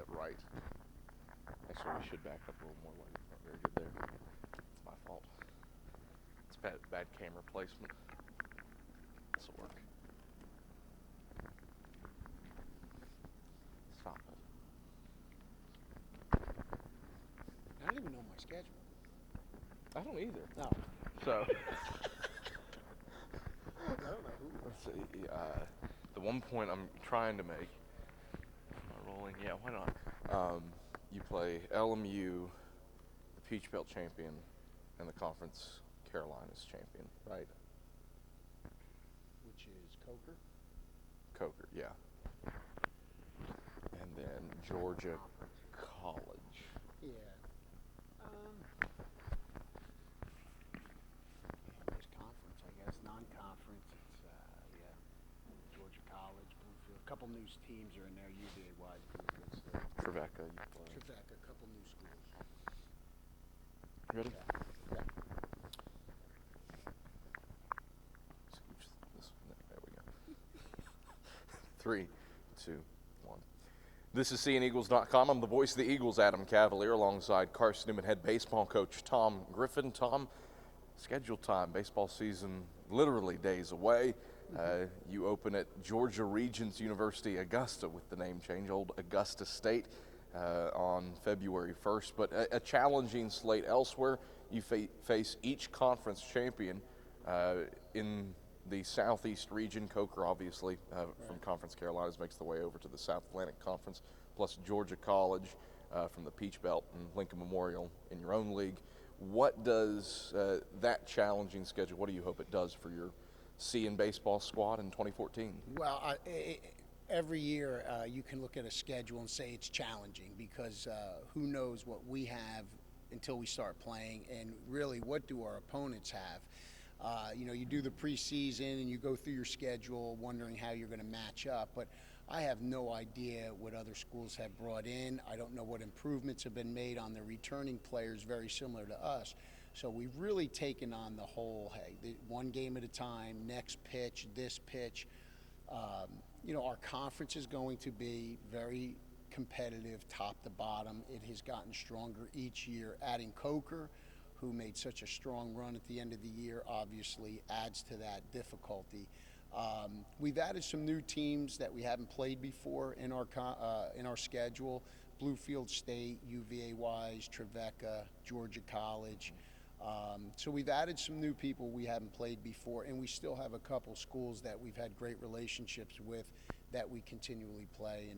that right. Actually, we should back up a little more. Not very good there. It's my fault. It's bad camera placement. This will work. Stop it. I don't even know my schedule. I don't either. No. So, I don't know who. let's see. The one point I'm trying to make. Rolling. Yeah, why not? You play LMU, the Peach Belt champion, and the Conference Carolinas champion, right? Which is Coker. Coker, yeah. And then Georgia College. Yeah. There's conference, I guess. Non-conference, it's, Georgia College, Bluefield. A couple new teams are in there, UVA-wise, Bluefield State. Trevecca, you play. Trevecca, a couple new schools. Ready? Yeah. There we go. 3, 2, 1. This is CNEagles.com. I'm the voice of the Eagles, Adam Cavalier, alongside Carson-Newman head baseball coach Tom Griffin. Tom, schedule time. Baseball season literally days away. You open at Georgia Regents University, Augusta, with the name change, old Augusta State, on February 1st. But a challenging slate elsewhere. You face each conference champion in the Southeast region. Coker, obviously, from Conference Carolinas, makes the way over to the South Atlantic Conference, plus Georgia College from the Peach Belt and Lincoln Memorial in your own league. What does that challenging schedule, what do you hope it does for your C in baseball squad in 2014? Well, every year you can look at a schedule and say it's challenging because who knows what we have until we start playing, and really what do our opponents have. You do the preseason and you go through your schedule wondering how you're going to match up, but I have no idea what other schools have brought in. I don't know what improvements have been made on the returning players, very similar to us. So we've really taken on the whole, one game at a time, next pitch, this pitch. Our conference is going to be very competitive top to bottom. It has gotten stronger each year. Adding Coker, who made such a strong run at the end of the year, obviously adds to that difficulty. We've added some new teams that we haven't played before in our schedule. Bluefield State, UVA-wise, Trevecca, Georgia College. So we've added some new people we haven't played before, and we still have a couple schools that we've had great relationships with that we continually play.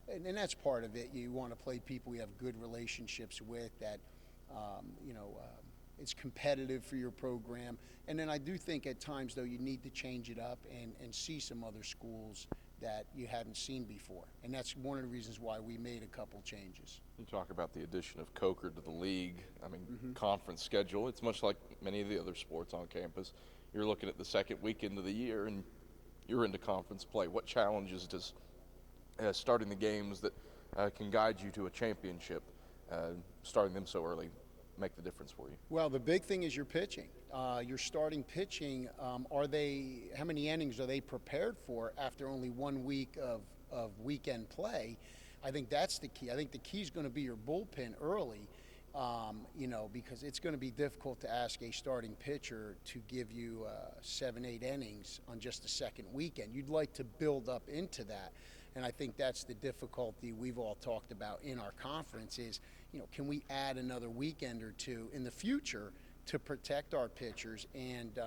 And that's part of it. You want to play people you have good relationships with that, it's competitive for your program. And then I do think at times, though, you need to change it up and see some other schools that you haven't seen before. And that's one of the reasons why we made a couple changes. You talk about the addition of Coker to the league. I mean, conference schedule, it's much like many of the other sports on campus. You're looking at the second weekend of the year, and you're into conference play. What challenges does starting the games that can guide you to a championship, starting them so early, make the difference for you? Well, the big thing is your pitching. Your starting pitching, how many innings are they prepared for after only 1 week of weekend play? I think that's the key. I think the key is going to be your bullpen early, because it's going to be difficult to ask a starting pitcher to give you 7-8 innings on just the second weekend. You'd like to build up into that. And I think that's the difficulty we've all talked about in our conference is, can we add another weekend or two in the future to protect our pitchers? And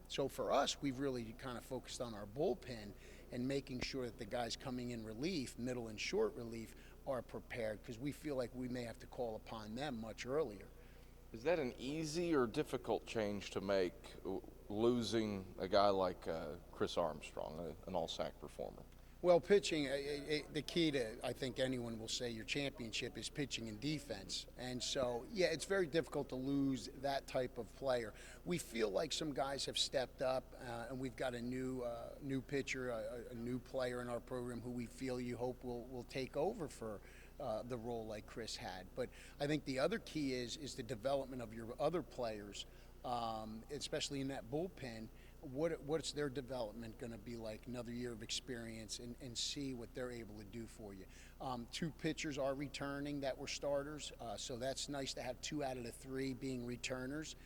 so for us, we've really kind of focused on our bullpen and making sure that the guys coming in relief, middle and short relief, are prepared because we feel like we may have to call upon them much earlier. Is that an easy or difficult change to make, losing a guy like Chris Armstrong, an all-SAC performer? Well, pitching, the key to, I think anyone will say, your championship is pitching and defense. And so, yeah, it's very difficult to lose that type of player. We feel like some guys have stepped up, and we've got a new pitcher, a new player in our program who we feel you hope will take over for the role like Chris had. But I think the other key is the development of your other players, especially in that bullpen. what's their development going to be like, another year of experience, and see what they're able to do for you. 2 pitchers are returning that were starters, so that's nice to have 2 out of the 3 being returners.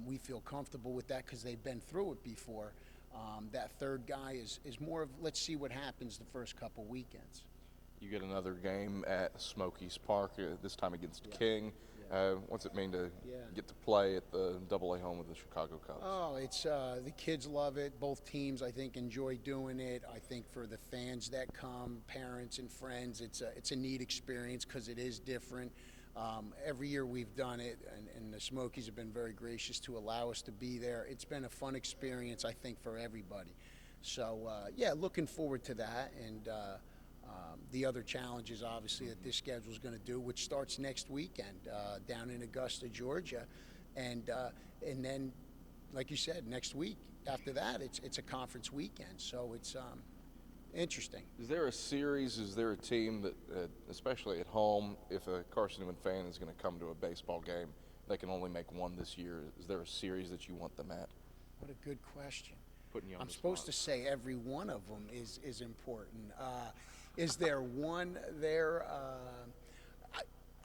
We feel comfortable with that because they've been through it before. That third guy is more of, let's see what happens the first couple weekends. You get another game at Smokies Park, this time against King. What's it mean to get to play at the AA home of the Chicago Cubs? Oh, it's the kids love it. Both teams, I think, enjoy doing it. I think for the fans that come, parents and friends, it's a neat experience because it is different. Every year we've done it, and the Smokies have been very gracious to allow us to be there. It's been a fun experience, I think, for everybody. So, looking forward to that. And the other challenges, obviously, that this schedule is going to do, which starts next weekend down in Augusta, Georgia. And then, like you said, next week, after that, it's a conference weekend. So it's interesting. Is there a series, is there a team that, especially at home, if a Carson-Newman fan is going to come to a baseball game, they can only make one this year, is there a series that you want them at? What a good question. Putting you on I'm the supposed spot. to say every one of them is important. Is there one there?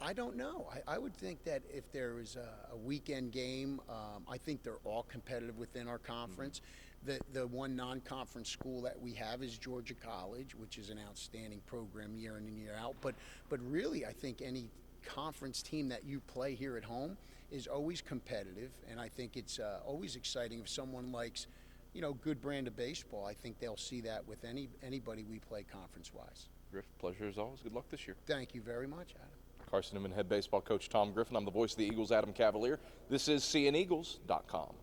I don't know. I would think that if there is a weekend game, I think they're all competitive within our conference. The one non-conference school that we have is Georgia College, which is an outstanding program year in and year out. But really, I think any conference team that you play here at home is always competitive, and I think it's always exciting if someone likes, good brand of baseball. I think they'll see that with anybody we play conference-wise. Griff, pleasure as always. Good luck this year. Thank you very much, Adam. Carson-Newman head baseball coach Tom Griffin. I'm the voice of the Eagles, Adam Cavalier. This is CNEagles.com.